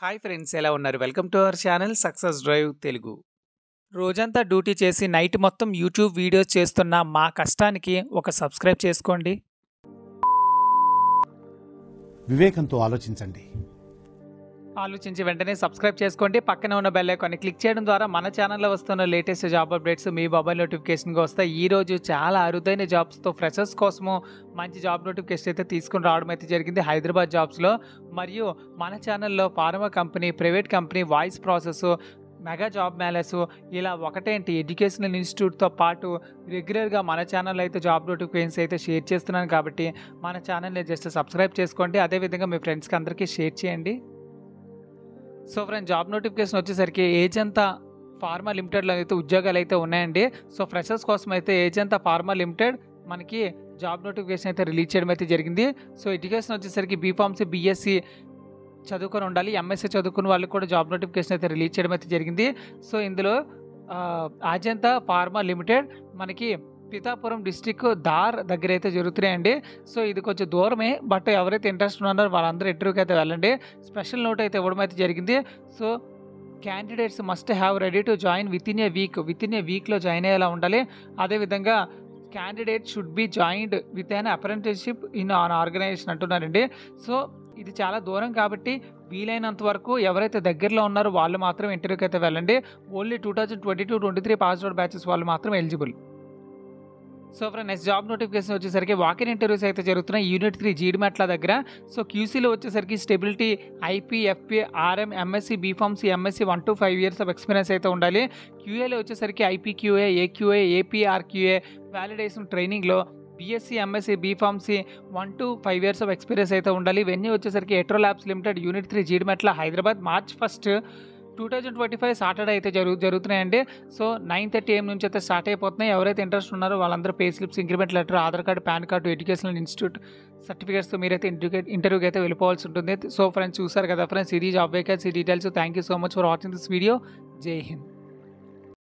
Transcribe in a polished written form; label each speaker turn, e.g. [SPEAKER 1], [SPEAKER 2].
[SPEAKER 1] Hi friends, ఎలా ఉన్నారు? Welcome to our channel success drive Telugu. రోజంతా డ్యూటీ చేసి నైట్ మొత్తం యూట్యూబ్ వీడియోస్ చేస్తున్న మా కష్టానికి ఒక సబ్స్క్రైబ్ చేసుకోండి.
[SPEAKER 2] వివేకంతో ఆలోచించండి.
[SPEAKER 1] ఆలోచించి వెంటనే సబ్స్క్రైబ్ చేసుకోండి. పక్కనే ఉన్న బెల్ ఐకాన్ని క్లిక్ చేయడం ద్వారా మన ఛానల్లో వస్తున్న లేటెస్ట్ జాబ్ అప్డేట్స్ మీ మొబైల్ నోటిఫికేషన్గా వస్తాయి. ఈరోజు చాలా అరుదైన జాబ్స్తో ఫ్రెషర్స్ కోసము మంచి జాబ్ నోటిఫికేషన్ అయితే తీసుకుని రావడం అయితే జరిగింది హైదరాబాద్ జాబ్స్లో. మరియు మన ఛానల్లో pharma company, private company, voice process, mega job మేళస్, ఇలా ఒకటేంటి ఎడ్యుకేషనల్ ఇన్స్టిట్యూట్తో పాటు రెగ్యులర్గా మన ఛానల్ అయితే జాబ్ నోటిఫికేషన్స్ అయితే షేర్ చేస్తున్నాను. కాబట్టి మన ఛానల్ని జస్ట్ సబ్స్క్రైబ్ చేసుకోండి. అదేవిధంగా మీ ఫ్రెండ్స్కి అందరికీ షేర్ చేయండి. సో ఫ్రెండ్స్, జాబ్ నోటిఫికేషన్ వచ్చేసరికి ఏజంతా ఫార్మా లిమిటెడ్లో అయితే ఉద్యోగాలు అయితే ఉన్నాయండి. సో ఫ్రెషర్స్ కోసం అయితే ఏజంతా ఫార్మా లిమిటెడ్ మనకి జాబ్ నోటిఫికేషన్ అయితే రిలీజ్ చేయడం అయితే జరిగింది. సో ఎడ్యుకేషన్ వచ్చేసరికి బీఫార్మసీ, బీఎస్సీ చదువుకొని ఉండాలి. ఎంఎస్సీ చదువుకున్న వాళ్ళకి కూడా జాబ్ నోటిఫికేషన్ అయితే రిలీజ్ చేయడం అయితే జరిగింది. సో ఇందులో అజంతా ఫార్మా లిమిటెడ్ మనకి పిఠాపురం డిస్టిక్ దార్ దగ్గర అయితే జరుగుతున్నాయండి. సో ఇది కొంచెం దూరమే, బట్ ఎవరైతే ఇంట్రెస్ట్ ఉన్నారో వాళ్ళందరూ ఇంటర్వ్యూకి అయితే వెళ్ళండి. స్పెషల్ నోట్ అయితే ఇవ్వడం అయితే జరిగింది. So candidates must have ready to join with in a వీక్లో జాయిన్ అయ్యేలా ఉండాలి. అదేవిధంగా candidate should be joined with an apprenticeship in an organization అంటున్నారండి. సో ఇది చాలా దూరం కాబట్టి వీలైనంత వరకు ఎవరైతే దగ్గరలో ఉన్నారో వాళ్ళు మాత్రం ఇంటర్వ్యూకి అయితే వెళ్ళండి. ఓన్లీ 2022-23 పాస్డ్ అవుట్ బ్యాచెస్ వాళ్ళు మాత్రం eligible. So friend, next job notification వచ్చేసరికి వాకిన్ ఇంటర్వ్యూస్ అయితే జరుగుతున్నాయి యూనిట్ 3 జీడిమెట్ల దగ్గర. సో క్యూసీలో వచ్చేసరికి stability, IP, FP, RM, MSc, B pharmacy, MSc 1 to 5 years of experience అయితే ఉండాలి. క్యూఏలో వచ్చేసరికి ఐపీక్యూఏ, ఏక్యూఏ, ఏపీఆర్క్యూఏ వ్యాలిడేషన్ ట్రైనింగ్లో BSc, MSc, B pharmacy 1 to 5 years of experience అయితే ఉండాలి. వెన్యూ వచ్చేసరికి Etro labs limited, unit 3 Jeedimetla, Hyderabad. March 1, 2025 Saturday అయితే జరుగుతున్నాయండి. సో 9:30 AM నుంచి అయితే స్టార్ట్ అయిపోతున్నాయి. ఎవరైతే ఇంట్రెస్ట్ ఉన్నారో వాళ్ళందరూ pay slips, increment letter, Aadhaar card, PAN card, educational institute సర్టిఫికేట్స్తో మీరైతే ఇంటర్వ్యూకి అయితే వెళ్ళిపోవాల్సి ఉంటుంది. సో ఫ్రెండ్స్, చూసారు కదా ఫ్రెండ్స్, ఇది job vacancy details. Thank you so much for watching this video. జై హింద్.